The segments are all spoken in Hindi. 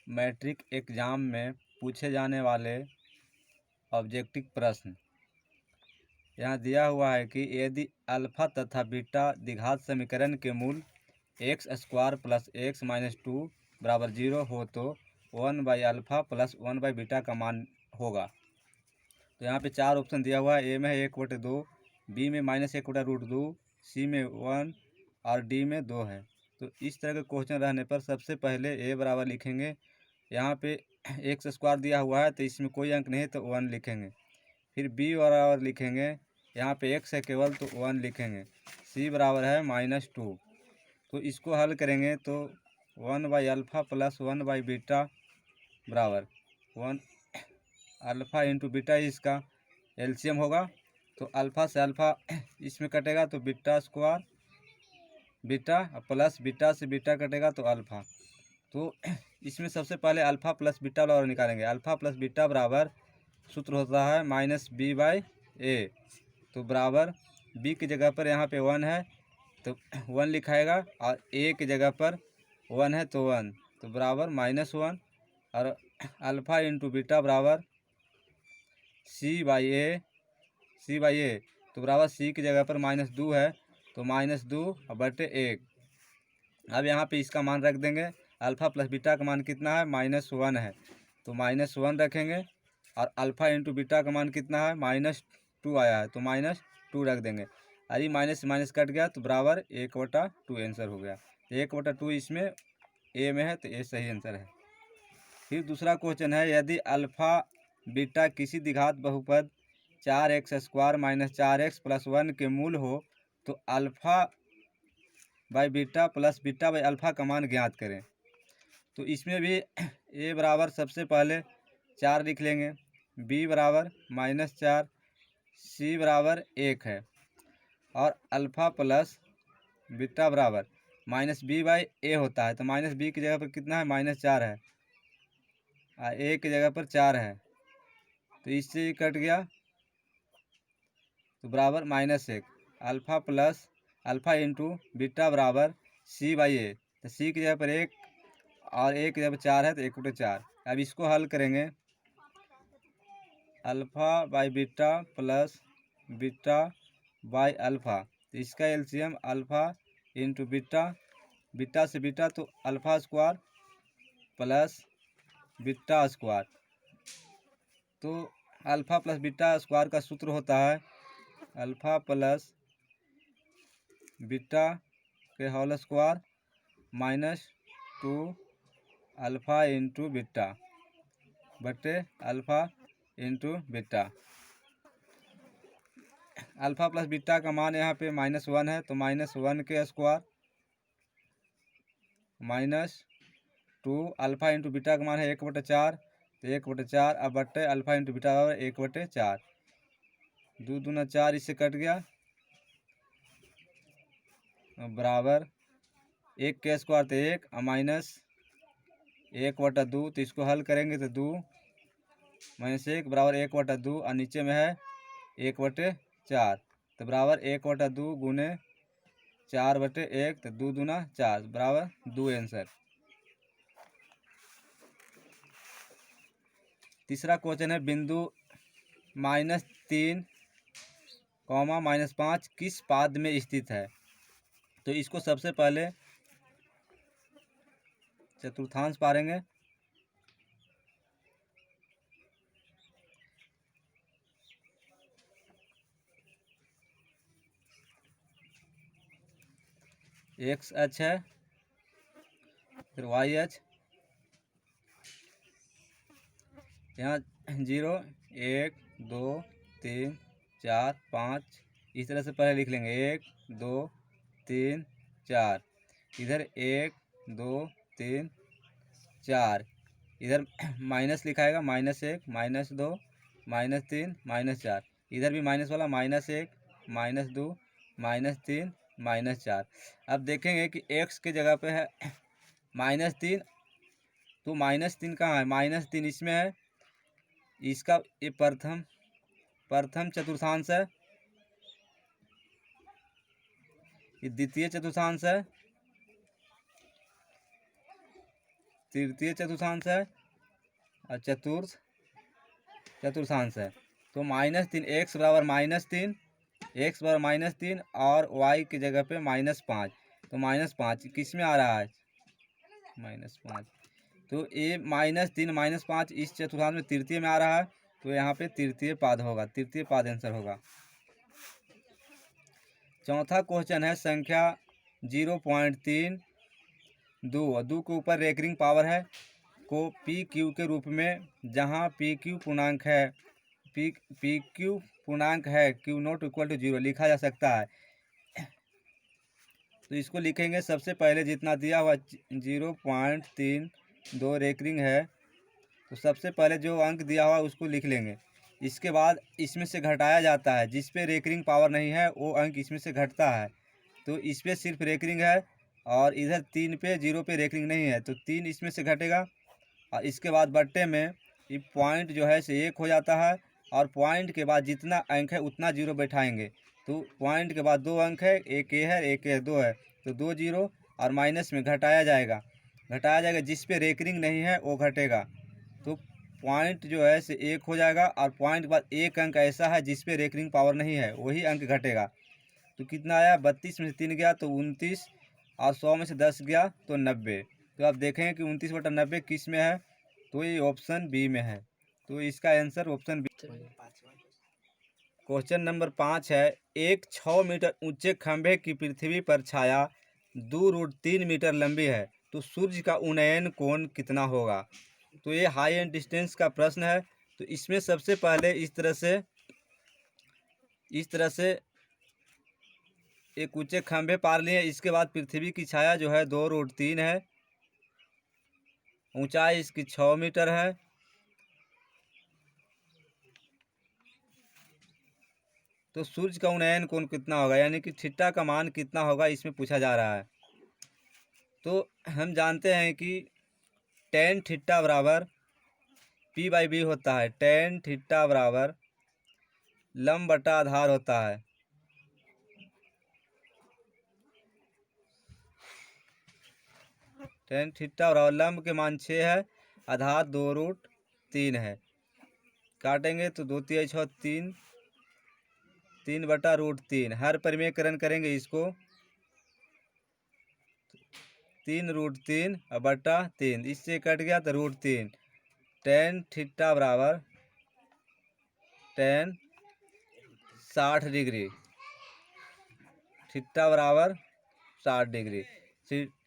मैट्रिक एग्जाम में पूछे जाने वाले ऑब्जेक्टिव प्रश्न। यहाँ दिया हुआ है कि यदि अल्फा तथा बीटा द्विघात समीकरण के मूल x square plus x minus two बराबर 0 हो तो 1/अल्फा प्लस 1/बीटा का मान होगा। तो यहाँ पे 4 ऑप्शन दिया हुआ है। ए में है 1/2, बी में -1/√2, सी में 1 और डी में 2 है। तो इस तरह के क्वेश्चन रहने पर सबसे पहले ए बराबर लिखेंगे। यहाँ पे एक्स स्क्वायर दिया हुआ है तो इसमें कोई अंक नहीं तो 1 लिखेंगे। फिर बी बराबर लिखेंगे, यहाँ पे एक्स है केवल तो 1 लिखेंगे। सी बराबर है -2, तो इसको हल करेंगे तो 1/अल्फा प्लस 1/बीटा बराबर 1 अल्फ़ा इंटू बीटा इसका एलसीएम होगा। तो अल्फ़ा से अल्फ़ा इसमें कटेगा तो beta square beta plus beta से बीटा कटेगा तो अल्फ़ा। तो इसमें सबसे पहले अल्फ़ा प्लस बीटा बराबर निकालेंगे। अल्फ़ा प्लस बीटा बराबर सूत्र होता है -b/a। तो बराबर b की जगह पर यहाँ पे 1 है तो 1 लिखाएगा और a की जगह पर 1 है तो 1, तो बराबर -1 और अल्फ़ा इंटू बीटा बराबर c/a तो बराबर c की जगह पर -2 है तो -2/1। अब यहाँ पे इसका मान रख देंगे। अल्फ़ा प्लस बीटा का मान कितना है, -1 है तो -1 रखेंगे और अल्फ़ा इंटू बीटा का मान कितना है, -2 आया है तो -2 रख देंगे। अरे माइनस से माइनस कट गया तो बराबर 1/2 आंसर हो गया। 1/2 इसमें ए में है तो ए सही आंसर है। फिर दूसरा क्वेश्चन है, यदि अल्फ़ा बीटा किसी द्विघात बहुपद 4x² - 4x + 1 के मूल हो तो अल्फ़ा/बीटा प्लस बीटा/अल्फ़ा का मान ज्ञात करें। तो इसमें भी ए बराबर सबसे पहले 4 लिख लेंगे, बी बराबर -4, सी बराबर 1 है और अल्फ़ा प्लस बीटा बराबर -b/a होता है। तो -b की जगह पर कितना है, -4 है और a की जगह पर 4 है तो इससे ही कट गया तो बराबर -1। Alpha plus alpha into beta बराबर c/a। तो c की जगह पर 1 और a की जगह पर 4 है तो 1/4। अब इसको हल करेंगे। अल्फ़ा/बीटा प्लस बीटा/अल्फ़ा, तो इसका LCM alpha into beta, beta से बीटा तो alpha square plus beta square. तो अल्फ़ा प्लस बीटा स्क्वायर का सूत्र होता है अल्फ़ा प्लस बीटा के whole square -2 alpha into beta बटे alpha into beta. Alpha plus beta का मान यहाँ पे -1 है तो -1 के स्क्वायर -2 अल्फ़ा इंटू बीटा का मान है 1/4 तो 1/4 अब बटे अल्फ़ा इंटू बीटा बराबर 1/4। 2 दूना 4 इससे कट गया बराबर 1 के स्क्वायर तो 1 और -1/2। तो इसको हल करेंगे तो 2 -1 बराबर 1/2 और नीचे में है 1/4 तो बराबर 1/2 गुने 4/1 तो 2 दूना 4 बराबर 2 आंसर। तीसरा क्वेश्चन है, बिंदु -3, -5 किस पाद में स्थित है। तो इसको सबसे पहले चतुर्थांश पारेंगे। एक्स अक्ष है फिर वाई अक्ष, यहाँ 0 1 2 3 4 5 इस तरह से पहले लिख लेंगे 1 2 3 4, इधर 1 2 3 4, इधर माइनस लिखाएगा -1 -2 -3 -4, इधर भी माइनस वाला -1 -2 -3 -4। अब देखेंगे कि x के जगह पे है -3 तो -3 कहाँ है, -3 इसमें है। इसका ये प्रथम चतुर्थांश है, ये द्वितीय चतुर्थांश है तृतीय चतुर्थांश है और चतुर्थांश है। तो -3, x बराबर -3, और y की जगह पे -5, तो -5 किस में आ रहा है? -5। तो ये -3 -5 इस चतुर्थांश में तृतीय में आ रहा है, तो यहाँ पे तृतीय पाद होगा, तृतीय पाद आंसर होगा। चौथा क्वेश्चन है संख्या 0.3 2 के ऊपर रेकरिंग पावर है को PQ के रूप में, जहां PQ पूर्णांक है, PQ पूर्णांक है, Q0 = 0 लिखा जा सकता है। तो इसको लिखेंगे सबसे पहले जितना दिया हुआ 0.32 रेकरिंग है, तो सबसे पहले जो अंक दिया हुआ उसको लिख लेंगे। इसके बाद इसमें से घटाया जाता है, जिस पे रेकरिंग पावर नहीं है वो अंक इसमें से घटता है। तो इस पे सिर्फ रेकरिंग है और इधर 3 पे 0 पे रेकरिंग नहीं है, तो 3 इसमें से घटेगा। और इसके बाद बट्टे में ये पॉइंट जो है से 1 हो जाता है, और पॉइंट के बाद जितना अंक है उतना 0 बैठाएंगे। तो पॉइंट के बाद 2 अंक है, एक ए है एक 2 है, तो 2 0 और माइनस में घटाया जाएगा, जिस पे रेकरिंग नहीं है वो घटेगा। तो पॉइंट जो है से 1 हो जाएगा, और पॉइंट के बाद एक अंक ऐसा है जिस पे रेकरिंग पावर नहीं है, वही अंक घटेगा। तो कितना आया? 32 में से 3 गया तो 29, और 100 में से 10 गया तो 90। तो आप देखें कि 29/90 किस में है? तो ये ऑप्शन बी में है। तो इसका answer option B. Question number 5 है, एक 6 मीटर ऊंचे खंभे की पृथ्वी पर छाया 2√3 मीटर लंबी है, तो सूर्य का उन्नयन कोण कितना होगा? तो ये हाई एंड डिस्टेंस का प्रश्न है। तो इसमें सबसे पहले इस तरह से एक ऊंचे खंभे पार लिए। इसके बाद पृथ्वी की छाया जो है 2√3 है, ऊंचाई इसकी 6 मीटर है। तो सूर्य का उन्नयन कोण कितना होगा, यानी कि थीटा का मान कितना होगा, इसमें पूछा जा रहा है। तो हम जानते हैं कि tan थीटा बराबर P/B होता है। tan थीटा बराबर लंब बटा आधार होता है। tan थीटा बराबर लंब के मान 6 है, आधार 2√3 है। काटेंगे तो 2 3 6 3, 3/√3। हर परिमेयकरण करेंगे इसको, 3√3 बटा 3, इससे कट गया तो √3। tan थीटा बराबर tan 60 डिग्री, थीटा बराबर 60 डिग्री।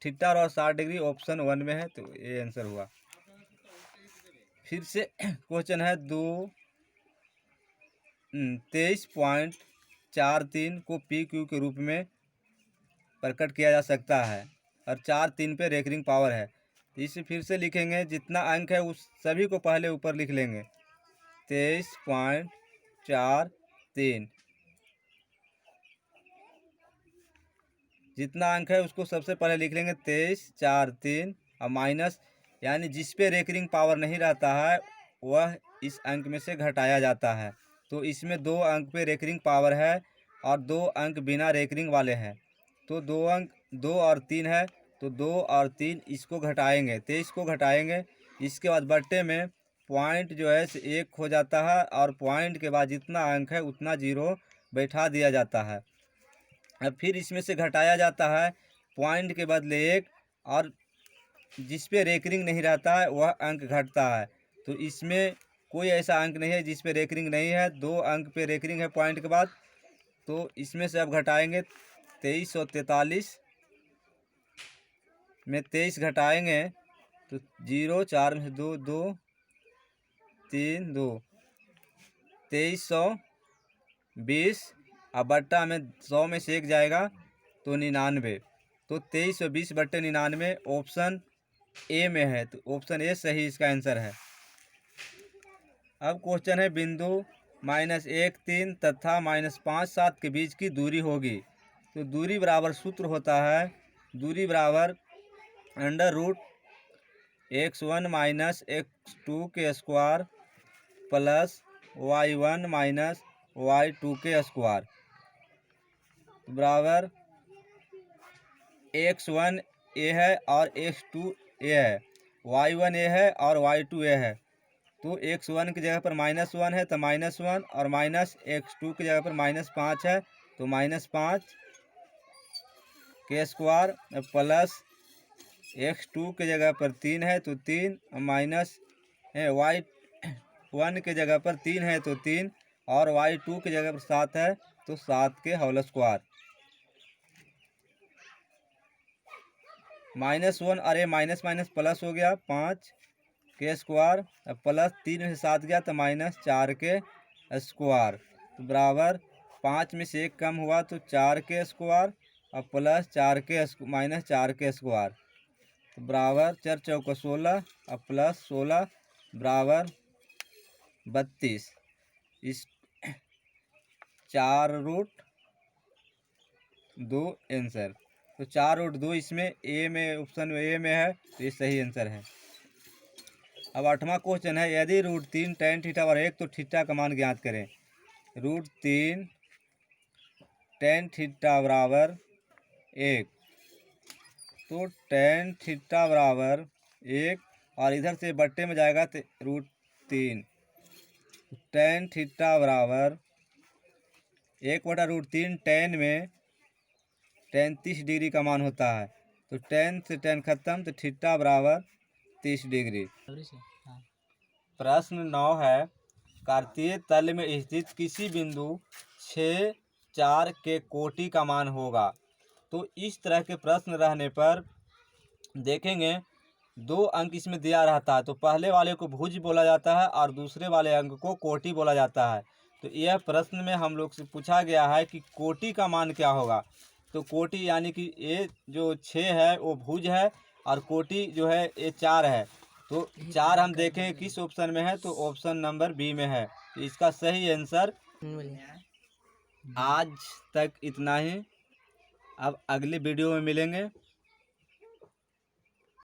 थीटा और 60 डिग्री ऑप्शन 1 में है, तो ये आंसर हुआ। फिर से क्वेश्चन है 23.43 को PQ के रूप में प्रकट किया जा सकता है, और 4 3 पे रेकरिंग पावर है। इसे फिर से लिखेंगे, जितना अंक है उस सभी को पहले ऊपर लिख लेंगे। 23.43 जितना अंक है उसको सबसे पहले लिख लेंगे 23.43, और माइनस, यानी जिस पे रेकरिंग पावर नहीं रहता है वह इस अंक में से घटाया जाता है। तो इसमें 2 अंक पे रेकरिंग पावर है और 2 अंक बिना रेकरिंग वाले हैं। तो 2 अंक 2 और 3 है, तो 2 और 3 इसको घटाएंगे, 23 को घटाएंगे। इसके बाद बट्टे में पॉइंट जो है 1 हो जाता है, और पॉइंट के बाद जितना अंक है उतना 0 बैठा दिया जाता है। अब फिर इसमें से घटाया जाता है पॉइंट के बदले 1, और जिस पे रेकरिंग नहीं रहता है वह अंक घटता है। तो इसमें कोई ऐसा अंक नहीं है जिस पे रेकरिंग नहीं है, 2 अंक पे रेकरिंग है पॉइंट के बाद। तो इसमें से अब घटाएंगे 2343 में 23 घटाएंगे तो 0 4 में से 2 2 3 2, 2320, अब बट्टा में 100 में से 1 जाएगा तो 99। तो 2320/99 ऑप्शन ए में है, तो ऑप्शन ए सही इसका आंसर है। अब क्वेश्चन है, बिंदु -1 3 तथा -5 7 के बीच की दूरी होगी। तो दूरी बराबर सूत्र होता है, दूरी बराबर √x1 - x2 के स्क्वायर प्लस y1 - y2 के स्क्वायर बराबर x1 ए है और x2 ए है। y1 ए है और y2 ए है, तो x1 की जगह पर -1 है तो -1, और माइनस x2 की जगह पर -5 है तो -5 के स्क्वायर, प्लस x2 की जगह पर 3 है तो 3, माइनस y1 की जगह पर 3 है तो 3, और y2 की जगह पर 7 है तो 7 के होल स्क्वायर। -1, अरे माइनस माइनस प्लस हो गया, 5 के स्क्वायर, प्लस 3 में से 7 गया तो -4 के स्क्वायर, तो बराबर 5 में से 1 कम हुआ तो 4 के स्क्वायर, और प्लस 4 के -4 के स्क्वायर, तो बराबर 4 चौको 16 और प्लस 16 बराबर 32। इस 4√2 आंसर, तो 4√2 इसमें ए में, ऑप्शन ए में है, तो ये सही आंसर है। अब 8वां क्वेश्चन है, यदि √3 tan थीटा बराबर 1 तो थीटा का मान ज्ञात करें। √3 tan थीटा बराबर 1, तो tan थीटा बराबर 1 और इधर से बट्टे में जाएगा तो √3, tan थीटा बराबर 1/√3, tan में tan 30 डिग्री का मान होता है, तो tan से tan खत्म, तो थीटा बराबर 30 डिग्री। प्रश्न 9 है, कार्तीय तल में स्थित किसी बिंदु 6, 4 के कोटि का मान होगा। तो इस तरह के प्रश्न रहने पर देखेंगे 2 अंक इसमें दिया रहता है, तो पहले वाले को भुज बोला जाता है और दूसरे वाले अंक को कोटि बोला जाता है। तो यह प्रश्न में हम लोग से पूछा गया है कि कोटि का मान क्या होगा। तो कोटि यानी कि ये जो 6 है वो भुज है, और कोटि जो है ये 4 है, तो 4 हम देखें किस ऑप्शन में है, तो ऑप्शन नंबर बी में है, तो इसका सही आंसर। आज तक इतना ही, अब अगले वीडियो में मिलेंगे।